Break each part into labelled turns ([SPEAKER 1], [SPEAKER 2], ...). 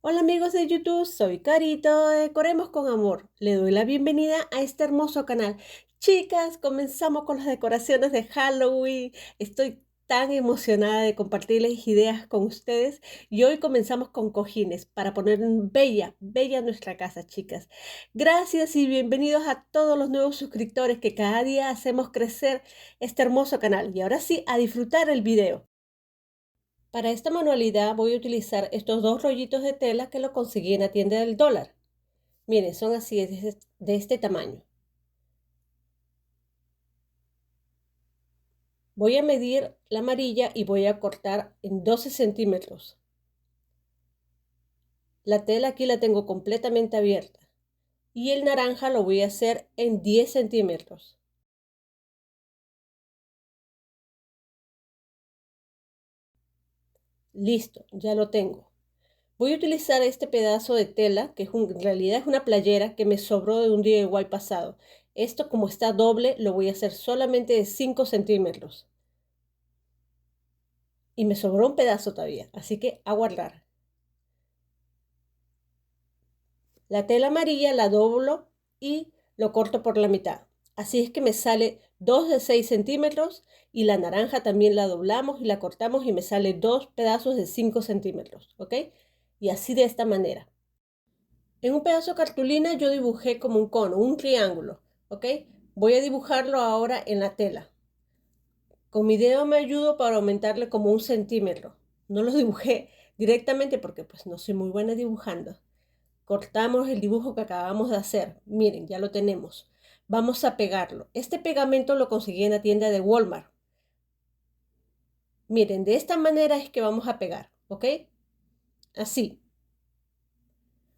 [SPEAKER 1] Hola amigos de YouTube, soy Carito de Decoremos con Amor. Le doy la bienvenida a este hermoso canal. Chicas, comenzamos con las decoraciones de Halloween. Estoy tan emocionada de compartirles ideas con ustedes y hoy comenzamos con cojines para poner bella nuestra casa, chicas. Gracias y bienvenidos a todos los nuevos suscriptores que cada día hacemos crecer este hermoso canal. Y ahora sí, a disfrutar el video. Para esta manualidad voy a utilizar estos dos rollitos de tela que lo conseguí en la tienda del dólar. Miren, son así de este tamaño. Voy a medir la amarilla y voy a cortar en 12 centímetros. La tela aquí la tengo completamente abierta. Y el naranja lo voy a hacer en 10 centímetros. Listo, ya lo tengo. Voy a utilizar este pedazo de tela, que en realidad es una playera que me sobró de un DIY pasado. Esto, como está doble, lo voy a hacer solamente de 5 centímetros. Y me sobró un pedazo todavía, así que a guardar. La tela amarilla la doblo y lo corto por la mitad. Así es que me sale 2 de 6 centímetros y la naranja también la doblamos y la cortamos y me sale 2 pedazos de 5 centímetros, ¿ok? Y así de esta manera. En un pedazo de cartulina yo dibujé como un cono, un triángulo, ¿ok? Voy a dibujarlo ahora en la tela. Con mi dedo me ayudo para aumentarle como 1 centímetro. No lo dibujé directamente porque pues no soy muy buena dibujando. Cortamos el dibujo que acabamos de hacer. Miren, ya lo tenemos. Vamos a pegarlo. Este pegamento lo conseguí en la tienda de Walmart. Miren, de esta manera es que vamos a pegar, ¿ok? Así.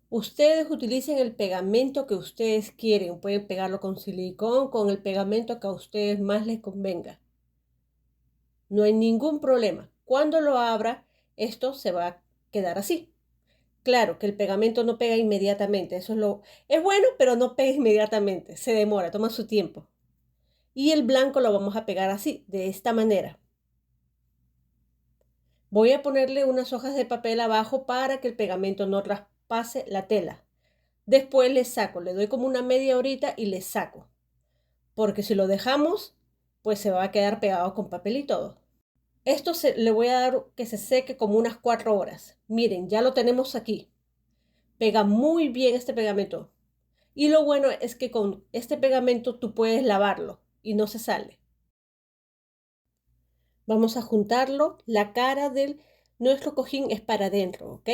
[SPEAKER 1] Ustedes utilicen el pegamento que ustedes quieren. Pueden pegarlo con silicón, con el pegamento que a ustedes más les convenga. No hay ningún problema. Cuando lo abra, esto se va a quedar así. Claro que el pegamento no pega inmediatamente. Es bueno, pero no pega inmediatamente. Se demora, toma su tiempo. Y el blanco lo vamos a pegar así, de esta manera. Voy a ponerle unas hojas de papel abajo para que el pegamento no traspase la tela. Después le saco, le doy como una media horita y le saco. Porque si lo dejamos, pues se va a quedar pegado con papel y todo. Le voy a dar que se seque como unas 4 horas. Miren, ya lo tenemos aquí. Pega muy bien este pegamento. Y lo bueno es que con este pegamento tú puedes lavarlo y no se sale. Vamos a juntarlo. La cara de nuestro cojín es para adentro, ¿ok?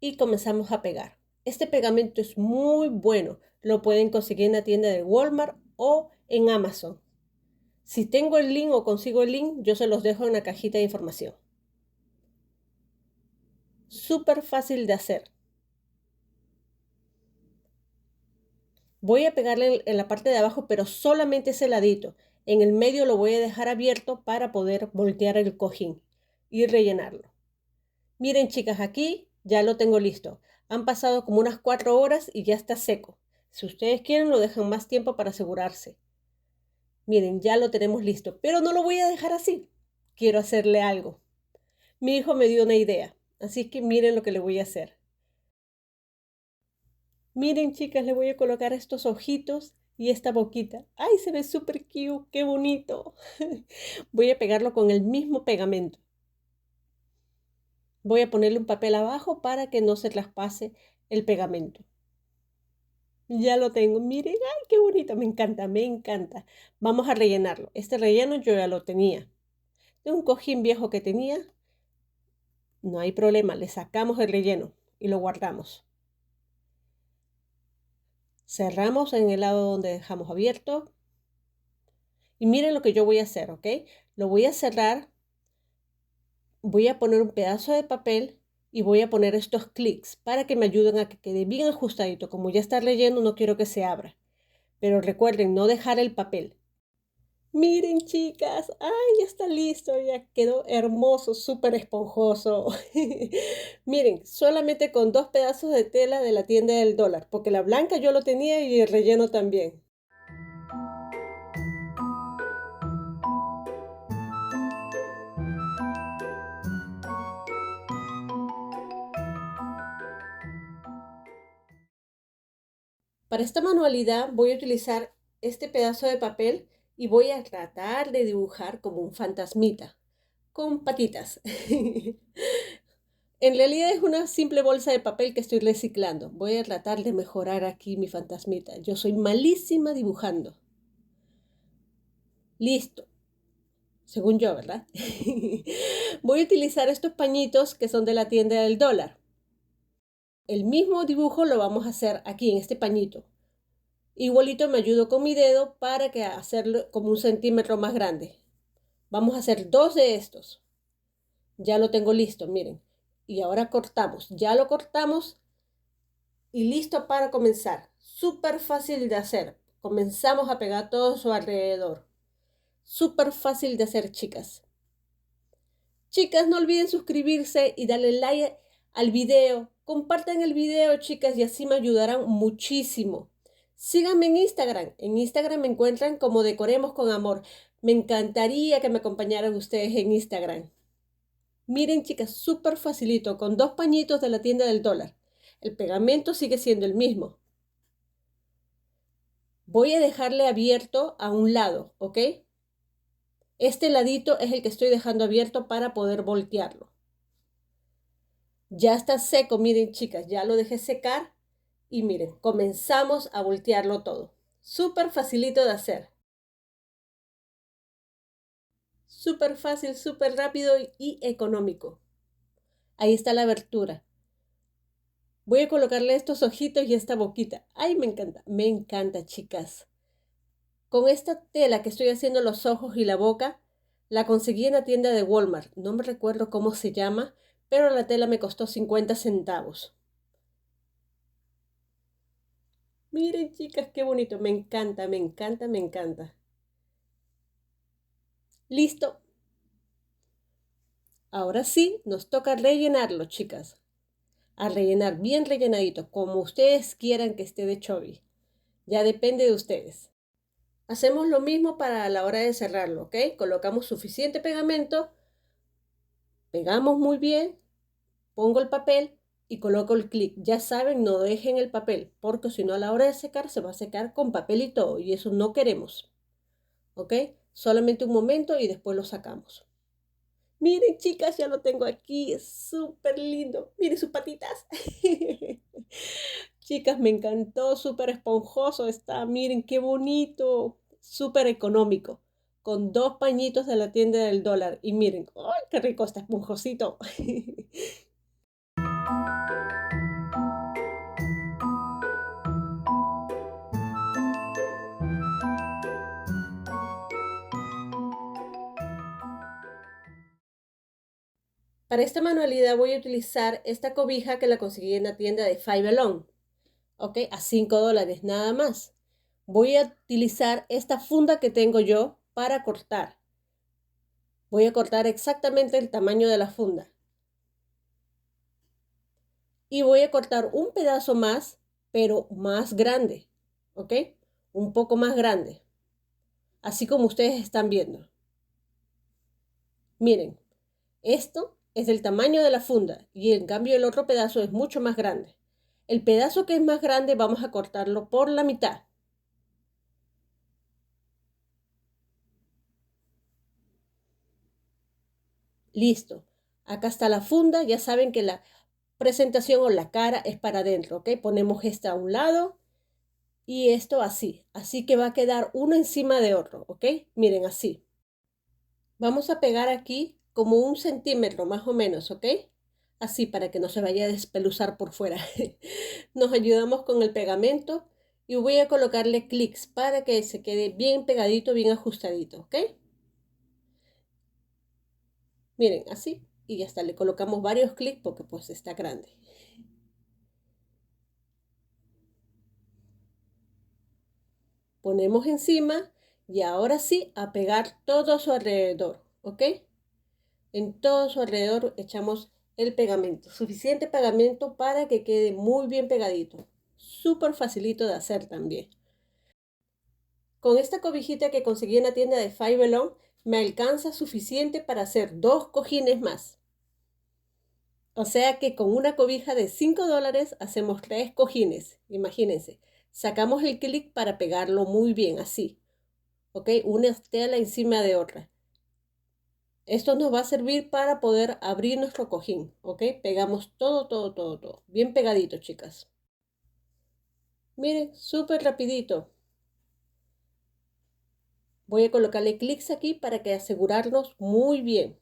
[SPEAKER 1] Y comenzamos a pegar. Este pegamento es muy bueno. Lo pueden conseguir en la tienda de Walmart o en Amazon. Si tengo el link o consigo el link, yo se los dejo en la cajita de información. Súper fácil de hacer. Voy a pegarle en la parte de abajo, pero solamente ese ladito. En el medio lo voy a dejar abierto para poder voltear el cojín y rellenarlo. Miren, chicas, aquí ya lo tengo listo. Han pasado como unas 4 horas y ya está seco. Si ustedes quieren, lo dejan más tiempo para asegurarse. Miren, ya lo tenemos listo, pero no lo voy a dejar así. Quiero hacerle algo. Mi hijo me dio una idea, así que miren lo que le voy a hacer. Miren, chicas, le voy a colocar estos ojitos y esta boquita. ¡Ay, se ve súper cute! ¡Qué bonito! Voy a pegarlo con el mismo pegamento. Voy a ponerle un papel abajo para que no se traspase el pegamento. Ya lo tengo. Miren, ¡ay, qué bonito! Me encanta, me encanta. Vamos a rellenarlo. Este relleno yo ya lo tenía. De un cojín viejo que tenía, no hay problema. Le sacamos el relleno y lo guardamos. Cerramos en el lado donde dejamos abierto. Y miren lo que yo voy a hacer, ¿ok? Lo voy a cerrar, voy a poner un pedazo de papel y voy a poner estos clics para que me ayuden a que quede bien ajustadito. Como ya está relleno, no quiero que se abra. Pero recuerden no dejar el papel. Miren, chicas, ¡ay, ya está listo! Ya quedó hermoso, súper esponjoso. Miren, solamente con 2 pedazos de tela de la tienda del dólar, porque la blanca yo lo tenía y el relleno también. Para esta manualidad voy a utilizar este pedazo de papel y voy a tratar de dibujar como un fantasmita, con patitas. En realidad es una simple bolsa de papel que estoy reciclando. Voy a tratar de mejorar aquí mi fantasmita. Yo soy malísima dibujando. Listo, según yo, ¿verdad? Voy a utilizar estos pañitos que son de la tienda del dólar. El mismo dibujo lo vamos a hacer aquí en este pañito. Igualito me ayudo con mi dedo para que hacerlo como 1 centímetro más grande. Vamos a hacer 2 de estos. Ya lo tengo listo, miren. Y ahora cortamos. Ya lo cortamos y listo para comenzar. Súper fácil de hacer. Comenzamos a pegar todo su alrededor. Súper fácil de hacer, chicas. Chicas, no olviden suscribirse y darle like al video. Compartan el video, chicas, y así me ayudarán muchísimo. Síganme en Instagram. En Instagram me encuentran como Decoremos con Amor. Me encantaría que me acompañaran ustedes en Instagram. Miren, chicas, súper facilito, con 2 pañitos de la tienda del dólar. El pegamento sigue siendo el mismo. Voy a dejarle abierto a un lado, ¿ok? Este ladito es el que estoy dejando abierto para poder voltearlo. Ya está seco, miren, chicas, ya lo dejé secar y miren, comenzamos a voltearlo todo. Súper facilito de hacer. Súper fácil, súper rápido y económico. Ahí está la abertura. Voy a colocarle estos ojitos y esta boquita. ¡Ay, me encanta! Me encanta, chicas. Con esta tela que estoy haciendo los ojos y la boca, la conseguí en la tienda de Walmart. No me recuerdo cómo se llama, pero la tela me costó 50 centavos. Miren, chicas, qué bonito. Me encanta, me encanta, me encanta. Listo. Ahora sí, nos toca rellenarlo, chicas. A rellenar bien rellenadito, como ustedes quieran que esté de chubby. Ya depende de ustedes. Hacemos lo mismo para la hora de cerrarlo, ¿ok? Colocamos suficiente pegamento, pegamos muy bien, pongo el papel y coloco el clic. Ya saben, no dejen el papel, porque si no a la hora de secar se va a secar con papel y todo, y eso no queremos, ¿ok? Solamente un momento y después lo sacamos. Miren, chicas, ya lo tengo aquí, es súper lindo. Miren sus patitas. Chicas, me encantó, súper esponjoso está. Miren qué bonito, súper económico. Con 2 pañitos de la tienda del dólar. Y miren, ¡ay, qué rico está esponjosito! Para esta manualidad voy a utilizar esta cobija que la conseguí en la tienda de Five Below. ¿Ok? A 5 dólares nada más. Voy a utilizar esta funda que tengo yo para cortar. Voy a cortar exactamente el tamaño de la funda. Y voy a cortar un pedazo más, pero más grande. ¿Ok? Un poco más grande. Así como ustedes están viendo. Miren, esto es del tamaño de la funda y en cambio el otro pedazo es mucho más grande. El pedazo que es más grande vamos a cortarlo por la mitad. Listo. Acá está la funda. Ya saben que la presentación o la cara es para adentro, ¿ok? Ponemos esta a un lado y esto así. Así que va a quedar uno encima de otro, ¿ok? Miren, así. Vamos a pegar aquí como 1 centímetro más o menos, ¿ok? Así para que no se vaya a despeluzar por fuera. Nos ayudamos con el pegamento y voy a colocarle clics para que se quede bien pegadito, bien ajustadito, ¿ok? Miren, así. Y ya está, le colocamos varios clics porque pues está grande. Ponemos encima y ahora sí a pegar todo a su alrededor, ¿ok? En todo su alrededor echamos el pegamento, suficiente pegamento para que quede muy bien pegadito. Súper facilito de hacer también. Con esta cobijita que conseguí en la tienda de Five Below me alcanza suficiente para hacer 2 cojines más. O sea que con una cobija de 5 dólares hacemos 3 cojines, imagínense. Sacamos el clic para pegarlo muy bien, así. ¿Ok? Una tela encima de otra. Esto nos va a servir para poder abrir nuestro cojín, ¿ok? Pegamos todo, todo, todo, todo. Bien pegadito, chicas. Miren, súper rapidito. Voy a colocarle clics aquí para que asegurarnos muy bien.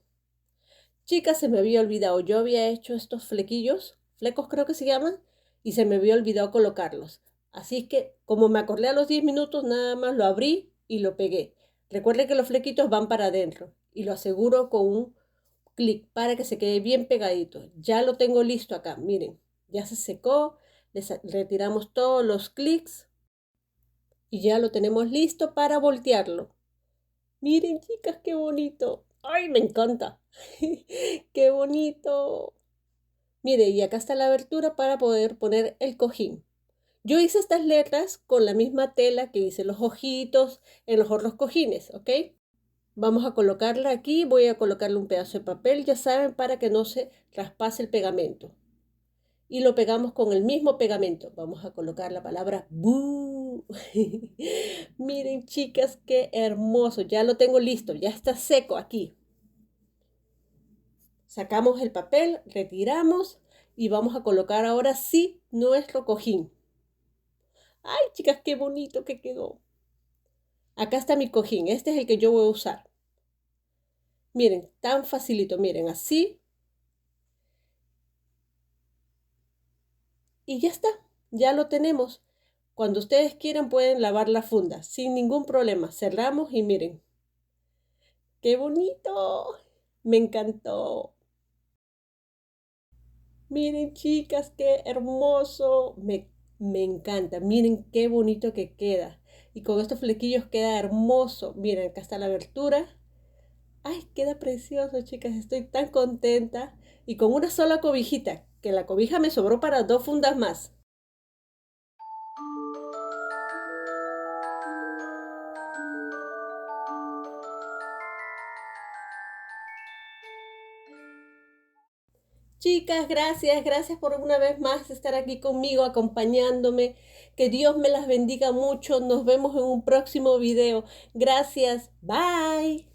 [SPEAKER 1] Chicas, se me había olvidado. Yo había hecho estos flequillos, flecos creo que se llaman, y se me había olvidado colocarlos. Así es que, como me acordé a los 10 minutos, nada más lo abrí y lo pegué. Recuerden que los flequitos van para adentro y lo aseguro con un clic para que se quede bien pegadito. Ya lo tengo listo acá, miren, ya se secó, retiramos todos los clics y ya lo tenemos listo para voltearlo. Miren, chicas, qué bonito. ¡Ay, me encanta! ¡Qué bonito! Mire, y acá está la abertura para poder poner el cojín. Yo hice estas letras con la misma tela que hice los ojitos en los otros cojines, ¿ok? Vamos a colocarla aquí, voy a colocarle un pedazo de papel, ya saben, para que no se traspase el pegamento. Y lo pegamos con el mismo pegamento. Vamos a colocar la palabra boo. Miren, chicas, qué hermoso. Ya lo tengo listo, ya está seco aquí. Sacamos el papel, retiramos y vamos a colocar ahora sí nuestro cojín. ¡Ay, chicas, qué bonito que quedó! Acá está mi cojín, este es el que yo voy a usar. Miren, tan facilito, miren, así. Y ya está, ya lo tenemos. Cuando ustedes quieran pueden lavar la funda sin ningún problema. Cerramos y miren. ¡Qué bonito! Me encantó. Miren, chicas, qué hermoso. Me encanta. Miren qué bonito que queda. Y con estos flequillos queda hermoso. Miren, acá está la abertura. ¡Ay, queda precioso, chicas! Estoy tan contenta. Y con una sola cobijita, que la cobija me sobró para 2 fundas más. Chicas, gracias, gracias por una vez más estar aquí conmigo, acompañándome. Que Dios me las bendiga mucho. Nos vemos en un próximo video. Gracias. Bye.